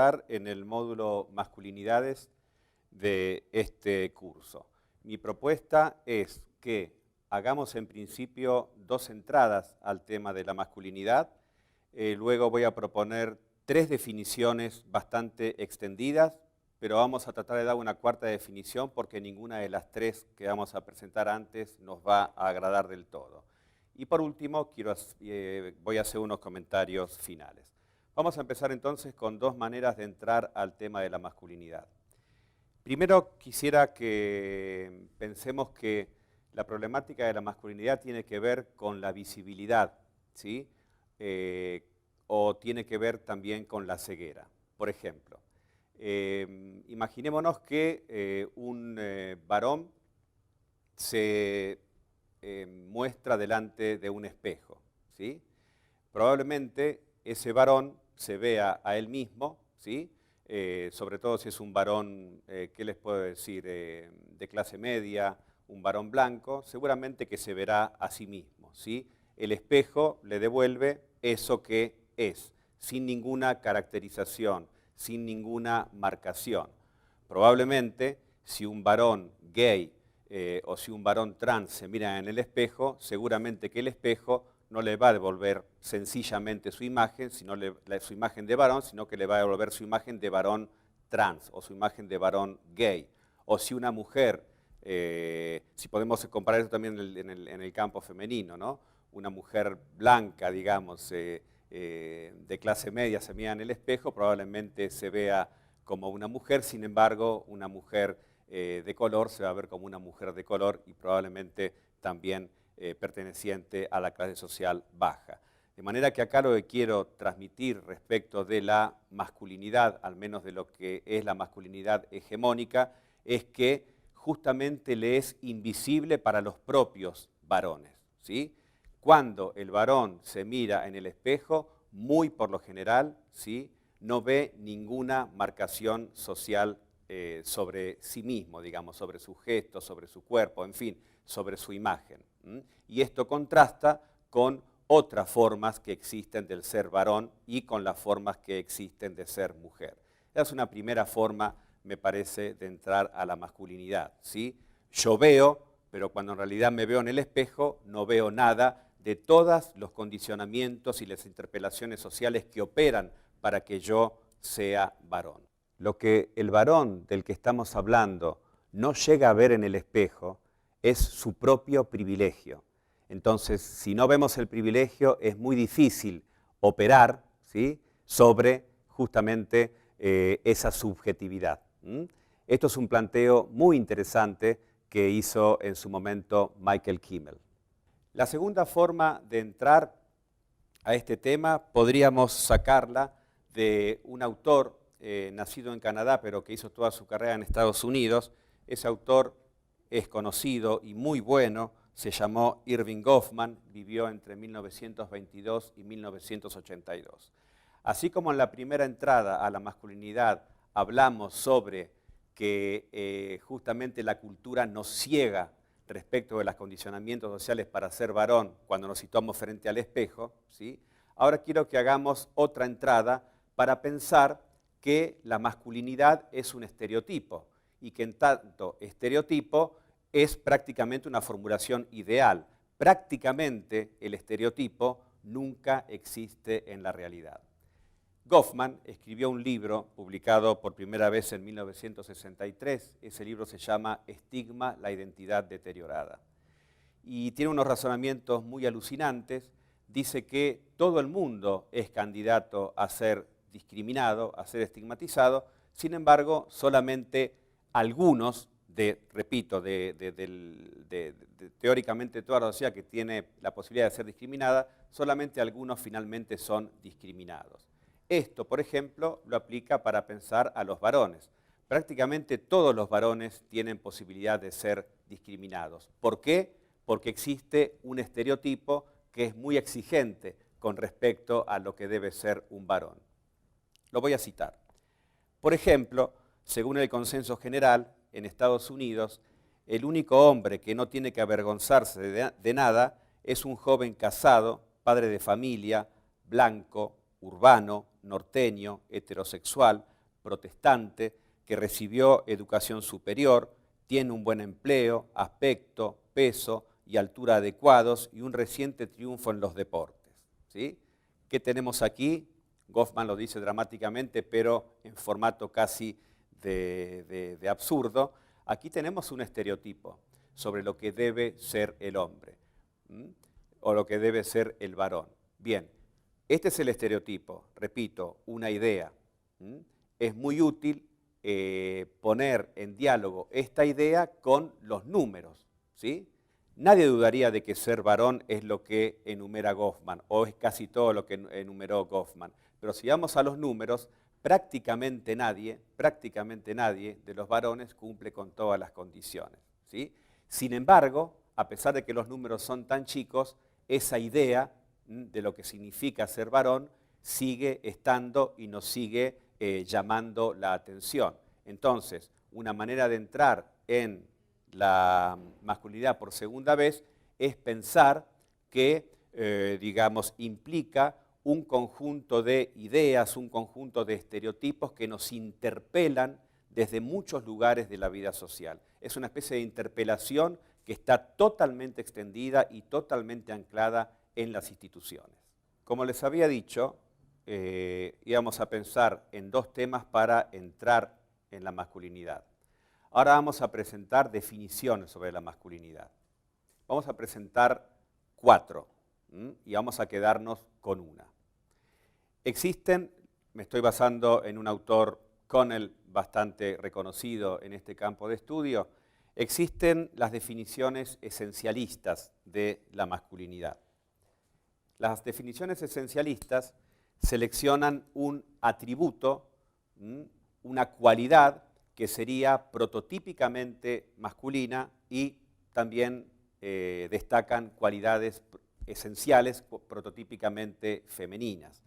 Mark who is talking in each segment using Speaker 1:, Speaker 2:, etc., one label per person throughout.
Speaker 1: tratar en el módulo Masculinidades de este curso. Mi propuesta es que hagamos en principio 2 entradas al tema de la masculinidad, luego voy a proponer 3 definiciones bastante extendidas, pero vamos a tratar de dar una 4ª definición porque ninguna de las 3 que vamos a presentar antes nos va a agradar del todo. Y por último, voy a hacer unos comentarios finales. Vamos a empezar entonces con 2 maneras de entrar al tema de la masculinidad. Primero, quisiera que pensemos que la problemática de la masculinidad tiene que ver con la visibilidad, ¿sí? O tiene que ver también con la ceguera. Por ejemplo, imaginémonos que un varón se muestra delante de un espejo, ¿sí? Probablemente ese varón se vea a él mismo, ¿sí? Sobre todo si es un varón, ¿qué les puedo decir?, de clase media, un varón blanco, seguramente que se verá a sí mismo, ¿sí? El espejo le devuelve eso que es, sin ninguna caracterización, sin ninguna marcación. Probablemente, si un varón gay o si un varón trans se mira en el espejo, seguramente que el espejo no le va a devolver sencillamente su imagen, su imagen de varón, sino que le va a devolver su imagen de varón trans o su imagen de varón gay. O si una mujer, si podemos comparar eso también en el campo femenino, ¿no? Una mujer blanca, digamos, de clase media se mira en el espejo, probablemente se vea como una mujer, sin embargo, una mujer de color se va a ver como una mujer de color y probablemente también perteneciente a la clase social baja. De manera que acá lo que quiero transmitir respecto de la masculinidad, al menos de lo que es la masculinidad hegemónica, es que justamente le es invisible para los propios varones, ¿sí? Cuando el varón se mira en el espejo, muy por lo general, ¿sí?, no ve ninguna marcación social sobre sí mismo, digamos, sobre sus gestos, sobre su cuerpo, en fin, sobre su imagen. Y esto contrasta con otras formas que existen del ser varón y con las formas que existen de ser mujer. Esa es una primera forma, me parece, de entrar a la masculinidad, ¿sí? Yo veo, pero cuando en realidad me veo en el espejo, no veo nada de todos los condicionamientos y las interpelaciones sociales que operan para que yo sea varón. Lo que el varón del que estamos hablando no llega a ver en el espejo es su propio privilegio. Entonces, si no vemos el privilegio, es muy difícil operar, ¿sí?, sobre justamente esa subjetividad. Esto es un planteo muy interesante que hizo en su momento Michael Kimmel. La segunda forma de entrar a este tema podríamos sacarla de un autor nacido en Canadá, pero que hizo toda su carrera en Estados Unidos. Ese autor es conocido y muy bueno, se llamó Erving Goffman, vivió entre 1922 y 1982. Así como en la primera entrada a la masculinidad hablamos sobre que justamente la cultura nos ciega respecto de los condicionamientos sociales para ser varón cuando nos situamos frente al espejo, ¿sí? Ahora quiero que hagamos otra entrada para pensar que la masculinidad es un estereotipo y que en tanto estereotipo es prácticamente una formulación ideal. Prácticamente el estereotipo nunca existe en la realidad. Goffman escribió un libro publicado por primera vez en 1963. Ese libro se llama Estigma, la identidad deteriorada. Y tiene unos razonamientos muy alucinantes. Dice que todo el mundo es candidato a ser discriminado, a ser estigmatizado. Sin embargo, solamente algunos, teóricamente toda la sociedad que tiene la posibilidad de ser discriminada, solamente algunos finalmente son discriminados. Esto, por ejemplo, lo aplica para pensar a los varones. Prácticamente todos los varones tienen posibilidad de ser discriminados. ¿Por qué? Porque existe un estereotipo que es muy exigente con respecto a lo que debe ser un varón. Lo voy a citar. Por ejemplo, según el consenso general, en Estados Unidos, el único hombre que no tiene que avergonzarse de nada es un joven casado, padre de familia, blanco, urbano, norteño, heterosexual, protestante, que recibió educación superior, tiene un buen empleo, aspecto, peso y altura adecuados y un reciente triunfo en los deportes. ¿Sí? ¿Qué tenemos aquí? Goffman lo dice dramáticamente, pero en formato casi de absurdo. Aquí tenemos un estereotipo sobre lo que debe ser el hombre, o lo que debe ser el varón. Bien, este es el estereotipo, repito, una idea. Es muy útil poner en diálogo esta idea con los números, ¿sí? Nadie dudaría de que ser varón es lo que enumera Goffman, o es casi todo lo que enumeró Goffman. Pero si vamos a los números, prácticamente nadie de los varones cumple con todas las condiciones, ¿sí? Sin embargo, a pesar de que los números son tan chicos, esa idea de lo que significa ser varón sigue estando y nos sigue llamando la atención. Entonces, una manera de entrar en la masculinidad por segunda vez es pensar que, digamos, implica un conjunto de ideas, un conjunto de estereotipos que nos interpelan desde muchos lugares de la vida social. Es una especie de interpelación que está totalmente extendida y totalmente anclada en las instituciones. Como les había dicho, íbamos a pensar en dos temas para entrar en la masculinidad. Ahora vamos a presentar definiciones sobre la masculinidad. Vamos a presentar 4 y vamos a quedarnos con una. Existen, me estoy basando en un autor, Connell, bastante reconocido en este campo de estudio, existen las definiciones esencialistas de la masculinidad. Las definiciones esencialistas seleccionan un atributo, una cualidad que sería prototípicamente masculina y también destacan cualidades esenciales prototípicamente femeninas.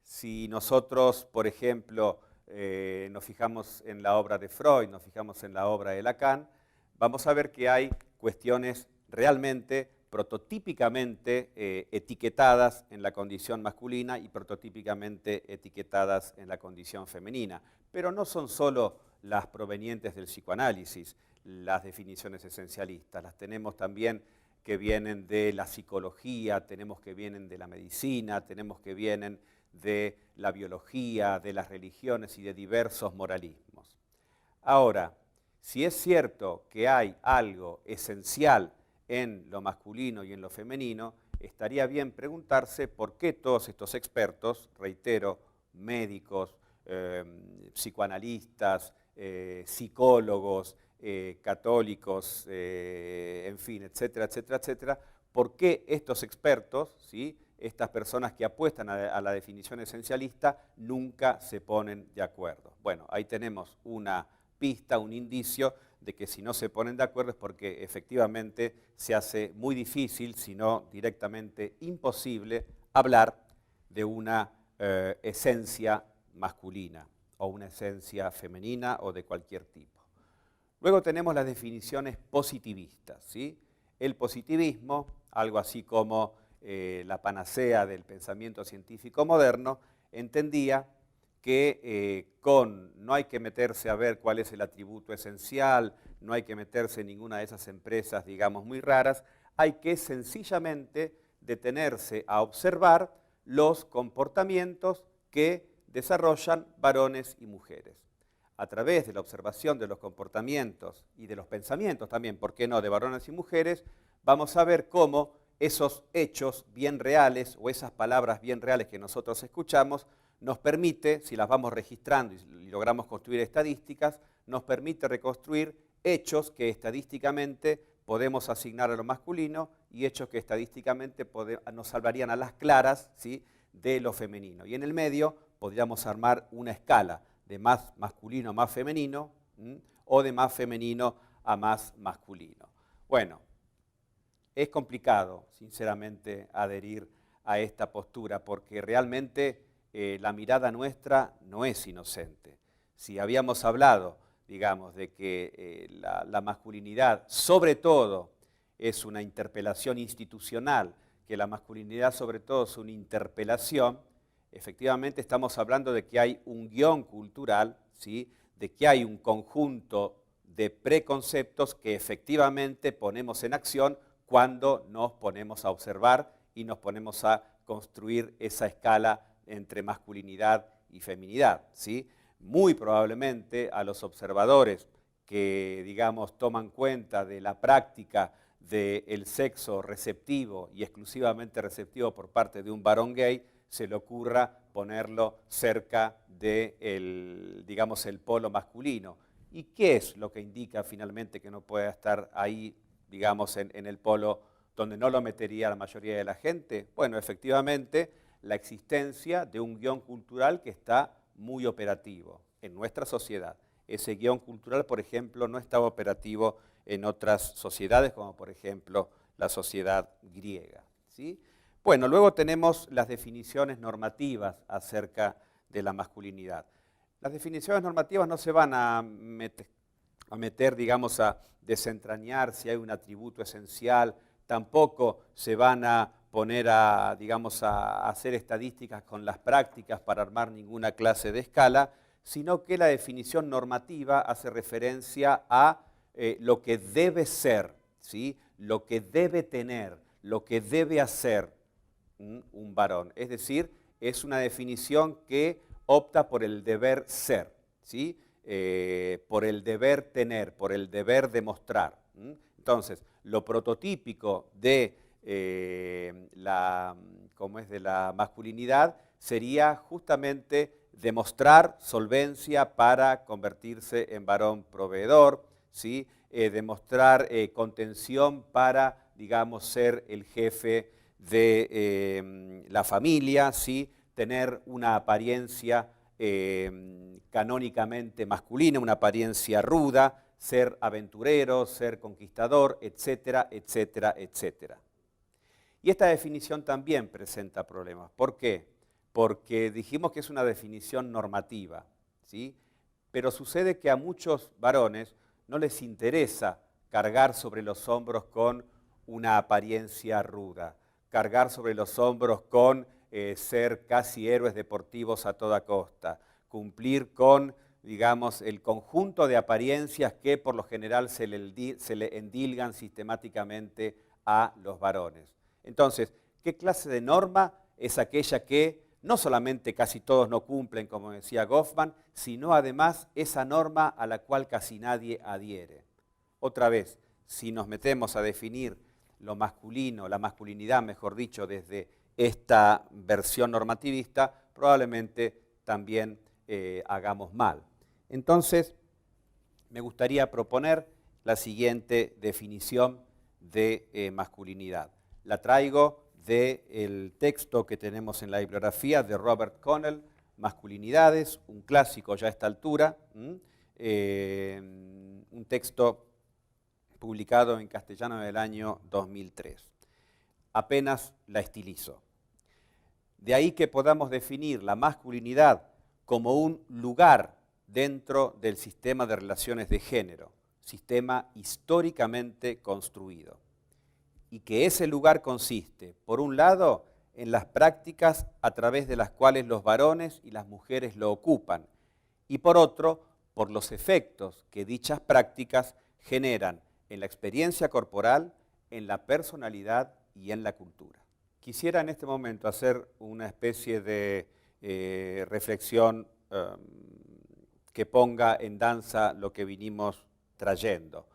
Speaker 1: Si nosotros, por ejemplo, nos fijamos en la obra de Freud, nos fijamos en la obra de Lacan, vamos a ver que hay cuestiones realmente prototípicamente etiquetadas en la condición masculina y prototípicamente etiquetadas en la condición femenina. Pero no son solo las provenientes del psicoanálisis, las definiciones esencialistas, las tenemos también que vienen de la psicología, tenemos que vienen de la medicina, tenemos que vienen de la biología, de las religiones y de diversos moralismos. Ahora, si es cierto que hay algo esencial en lo masculino y en lo femenino, estaría bien preguntarse por qué todos estos expertos, reitero, médicos, psicoanalistas, psicólogos, católicos, en fin, etcétera, etcétera, etcétera, por qué estos expertos, ¿sí?, estas personas que apuestan a la definición esencialista, nunca se ponen de acuerdo. Bueno, ahí tenemos una pista, un indicio de que si no se ponen de acuerdo es porque efectivamente se hace muy difícil, si no directamente imposible, hablar de una esencia masculina o una esencia femenina o de cualquier tipo. Luego tenemos las definiciones positivistas, ¿sí? El positivismo, algo así como la panacea del pensamiento científico moderno, entendía que no hay que meterse a ver cuál es el atributo esencial, no hay que meterse en ninguna de esas empresas, digamos, muy raras, hay que sencillamente detenerse a observar los comportamientos que desarrollan varones y mujeres. A través de la observación de los comportamientos y de los pensamientos también, ¿por qué no?, de varones y mujeres, vamos a ver cómo esos hechos bien reales o esas palabras bien reales que nosotros escuchamos nos permite, si las vamos registrando y logramos construir estadísticas, nos permite reconstruir hechos que estadísticamente podemos asignar a lo masculino y hechos que estadísticamente nos salvarían a las claras, ¿sí?, de lo femenino. Y en el medio podríamos armar una escala de más masculino a más femenino, o de más femenino a más masculino. Bueno, es complicado, sinceramente, adherir a esta postura, porque realmente la mirada nuestra no es inocente. Si habíamos hablado, digamos, de que la masculinidad, sobre todo, es una interpelación institucional, que la masculinidad, sobre todo, es una interpelación, efectivamente estamos hablando de que hay un guión cultural, ¿sí?, de que hay un conjunto de preconceptos que efectivamente ponemos en acción cuando nos ponemos a observar y nos ponemos a construir esa escala entre masculinidad y feminidad, ¿sí? Muy probablemente a los observadores que, digamos, toman cuenta de la práctica del sexo receptivo y exclusivamente receptivo por parte de un varón gay, se le ocurra ponerlo cerca del, digamos, el polo masculino. ¿Y qué es lo que indica finalmente que no pueda estar ahí, digamos, en el polo donde no lo metería la mayoría de la gente? Bueno, efectivamente, la existencia de un guión cultural que está muy operativo en nuestra sociedad. Ese guión cultural, por ejemplo, no estaba operativo en otras sociedades, como por ejemplo la sociedad griega, ¿sí? Bueno, luego tenemos las definiciones normativas acerca de la masculinidad. Las definiciones normativas no se van a meter, digamos, a desentrañar si hay un atributo esencial, tampoco se van a poner a, digamos, a hacer estadísticas con las prácticas para armar ninguna clase de escala, sino que la definición normativa hace referencia a lo que debe ser, ¿sí?, lo que debe tener, lo que debe hacer un varón. Es decir, es una definición que opta por el deber ser, ¿sí?, por el deber tener, por el deber demostrar. Entonces, lo prototípico de de la masculinidad sería justamente demostrar solvencia para convertirse en varón proveedor, ¿sí?, demostrar contención para, digamos, ser el jefe de la familia, ¿sí?, tener una apariencia canónicamente masculina, una apariencia ruda, ser aventurero, ser conquistador, etcétera, etcétera, etcétera. Y esta definición también presenta problemas. ¿Por qué? Porque dijimos que es una definición normativa, ¿sí?, pero sucede que a muchos varones no les interesa cargar sobre los hombros con una apariencia ruda, cargar sobre los hombros con ser casi héroes deportivos a toda costa, cumplir con, digamos, el conjunto de apariencias que por lo general se le endilgan sistemáticamente a los varones. Entonces, ¿qué clase de norma es aquella que no solamente casi todos no cumplen, como decía Goffman, sino además esa norma a la cual casi nadie adhiere? Otra vez, si nos metemos a definir lo masculino, la masculinidad, mejor dicho, desde esta versión normativista, probablemente también hagamos mal. Entonces, me gustaría proponer la siguiente definición de masculinidad. La traigo del texto que tenemos en la bibliografía de Robert Connell, Masculinidades, un clásico ya a esta altura, un texto publicado en castellano en el año 2003. Apenas la estilizo. De ahí que podamos definir la masculinidad como un lugar dentro del sistema de relaciones de género, sistema históricamente construido. Y que ese lugar consiste, por un lado, en las prácticas a través de las cuales los varones y las mujeres lo ocupan, y por otro, por los efectos que dichas prácticas generan en la experiencia corporal, en la personalidad y en la cultura. Quisiera en este momento hacer una especie de reflexión que ponga en danza lo que vinimos trayendo.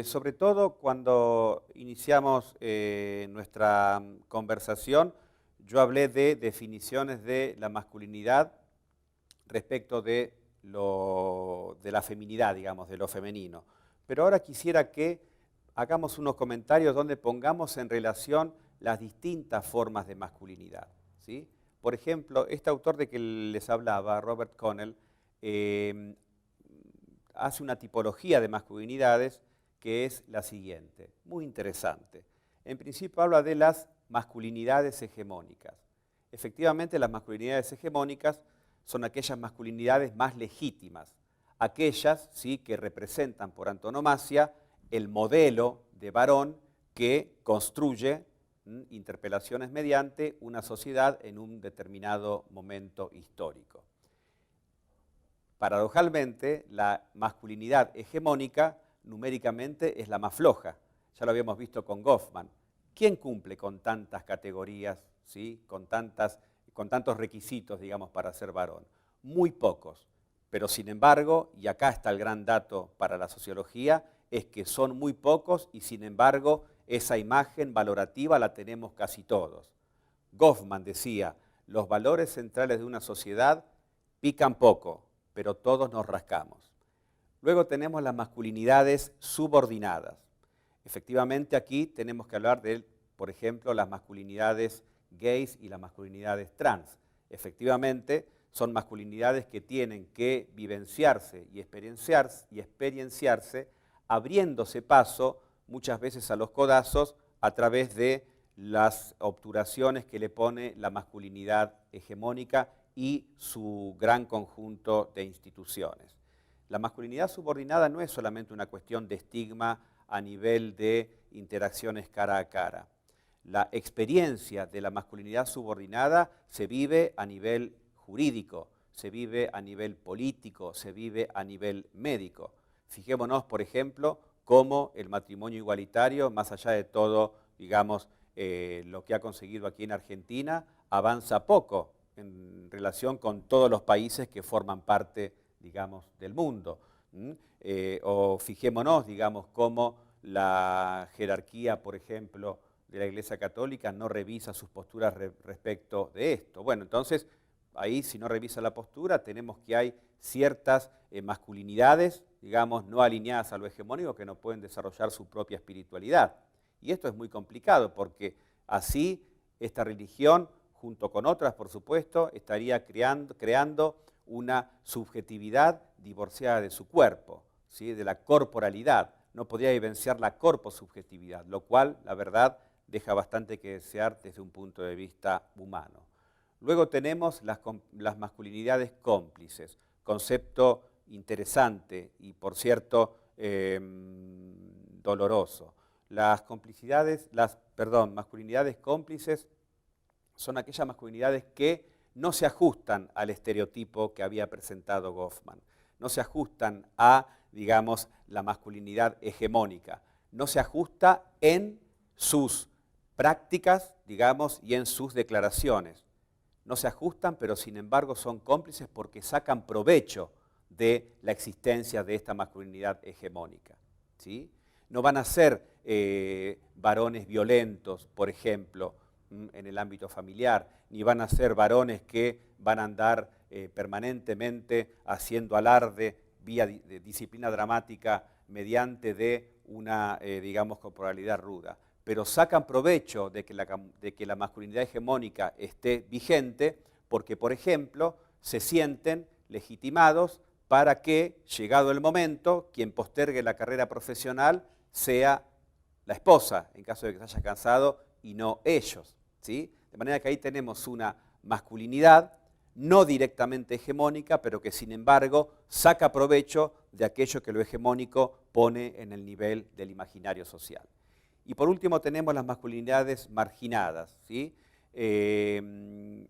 Speaker 1: Sobre todo cuando iniciamos nuestra conversación, yo hablé de definiciones de la masculinidad respecto de la feminidad, digamos, de lo femenino. Pero ahora quisiera que hagamos unos comentarios donde pongamos en relación las distintas formas de masculinidad, ¿sí? Por ejemplo, este autor de que les hablaba, Robert Connell, hace una tipología de masculinidades que es la siguiente, muy interesante. En principio habla de las masculinidades hegemónicas. Efectivamente, las masculinidades hegemónicas son aquellas masculinidades más legítimas, aquellas, ¿sí?, que representan por antonomasia el modelo de varón que construye interpelaciones mediante una sociedad en un determinado momento histórico. Paradojalmente, la masculinidad hegemónica numéricamente es la más floja. Ya lo habíamos visto con Goffman. ¿Quién cumple con tantas categorías, ¿sí? con tantos requisitos, digamos, para ser varón? Muy pocos. Pero sin embargo, y acá está el gran dato para la sociología, es que son muy pocos y sin embargo esa imagen valorativa la tenemos casi todos. Goffman decía, los valores centrales de una sociedad pican poco, pero todos nos rascamos. Luego tenemos las masculinidades subordinadas. Efectivamente aquí tenemos que hablar de, por ejemplo, las masculinidades gays y las masculinidades trans. Efectivamente, son masculinidades que tienen que vivenciarse y experienciarse, abriéndose paso muchas veces a los codazos a través de las obturaciones que le pone la masculinidad hegemónica y su gran conjunto de instituciones. La masculinidad subordinada no es solamente una cuestión de estigma a nivel de interacciones cara a cara. La experiencia de la masculinidad subordinada se vive a nivel jurídico, se vive a nivel político, se vive a nivel médico. Fijémonos, por ejemplo, cómo el matrimonio igualitario, más allá de todo, digamos, lo que ha conseguido aquí en Argentina, avanza poco en relación con todos los países que forman parte, digamos, del mundo. O fijémonos, digamos, cómo la jerarquía, por ejemplo, de la Iglesia Católica no revisa sus posturas respecto de esto. Bueno, entonces, ahí si no revisa la postura, tenemos que hay ciertas masculinidades, digamos, no alineadas a lo hegemónico, que no pueden desarrollar su propia espiritualidad. Y esto es muy complicado, porque así esta religión, junto con otras, por supuesto, estaría creando una subjetividad divorciada de su cuerpo, ¿sí? De la corporalidad. No podría vivenciar la corposubjetividad, lo cual, la verdad, deja bastante que desear desde un punto de vista humano. Luego tenemos las masculinidades cómplices, concepto interesante y, por cierto, doloroso. Las masculinidades cómplices son aquellas masculinidades que no se ajustan al estereotipo que había presentado Goffman, no se ajustan a, digamos, la masculinidad hegemónica, no se ajusta en sus prácticas, digamos, y en sus declaraciones. No se ajustan, pero sin embargo son cómplices porque sacan provecho de la existencia de esta masculinidad hegemónica, ¿sí? No van a ser varones violentos, por ejemplo, en el ámbito familiar, ni van a ser varones que van a andar permanentemente haciendo alarde vía de disciplina dramática mediante de una, digamos, corporalidad ruda. Pero sacan provecho de que la masculinidad hegemónica esté vigente porque, por ejemplo, se sienten legitimados para que, llegado el momento, quien postergue la carrera profesional sea la esposa, en caso de que se haya cansado, y no ellos, ¿sí? De manera que ahí tenemos una masculinidad no directamente hegemónica, pero que sin embargo saca provecho de aquello que lo hegemónico pone en el nivel del imaginario social. Y por último tenemos las masculinidades marginadas, ¿sí?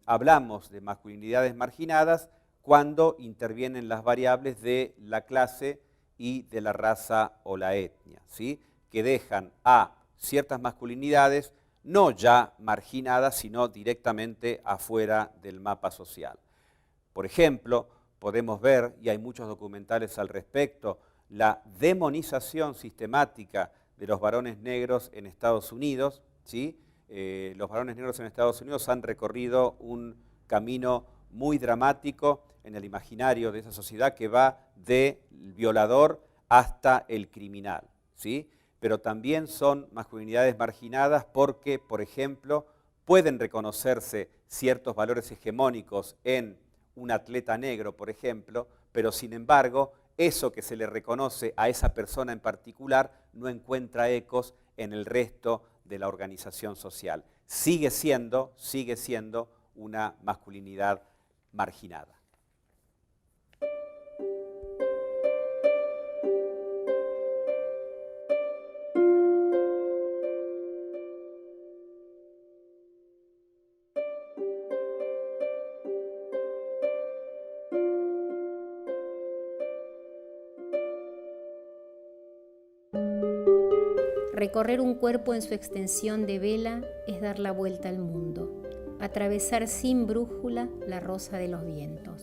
Speaker 1: Hablamos de masculinidades marginadas cuando intervienen las variables de la clase y de la raza o la etnia, ¿sí? Que dejan a ciertas masculinidades no ya marginadas, sino directamente afuera del mapa social. Por ejemplo, podemos ver, y hay muchos documentales al respecto, la demonización sistemática de los varones negros en Estados Unidos, ¿sí? Los varones negros en Estados Unidos han recorrido un camino muy dramático en el imaginario de esa sociedad que va del violador hasta el criminal, ¿sí? Pero también son masculinidades marginadas porque, por ejemplo, pueden reconocerse ciertos valores hegemónicos en un atleta negro, por ejemplo, pero sin embargo, eso que se le reconoce a esa persona en particular no encuentra ecos en el resto de la organización social. Sigue siendo una masculinidad marginada.
Speaker 2: Recorrer un cuerpo en su extensión de vela es dar la vuelta al mundo, atravesar sin brújula la rosa de los vientos.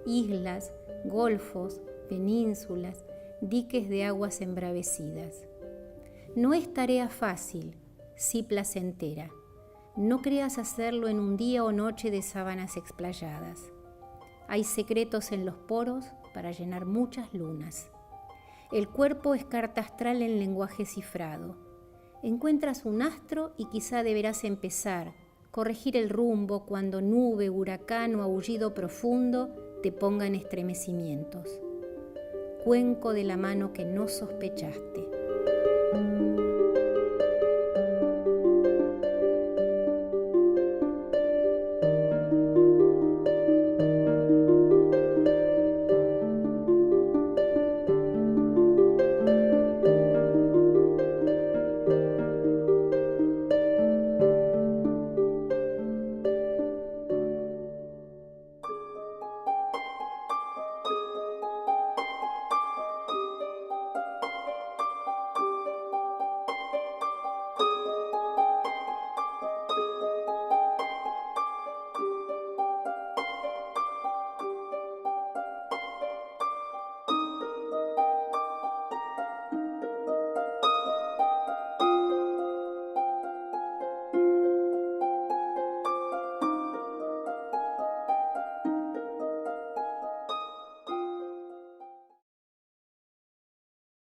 Speaker 2: Islas, golfos, penínsulas, diques de aguas embravecidas. No es tarea fácil, sí placentera. No creas hacerlo en un día o noche de sábanas explayadas. Hay secretos en los poros para llenar muchas lunas. El cuerpo es carta astral en lenguaje cifrado. Encuentras un astro y quizá deberás empezar, corregir el rumbo cuando nube, huracán o aullido profundo te pongan estremecimientos. Cuenco de la mano que no sospechaste.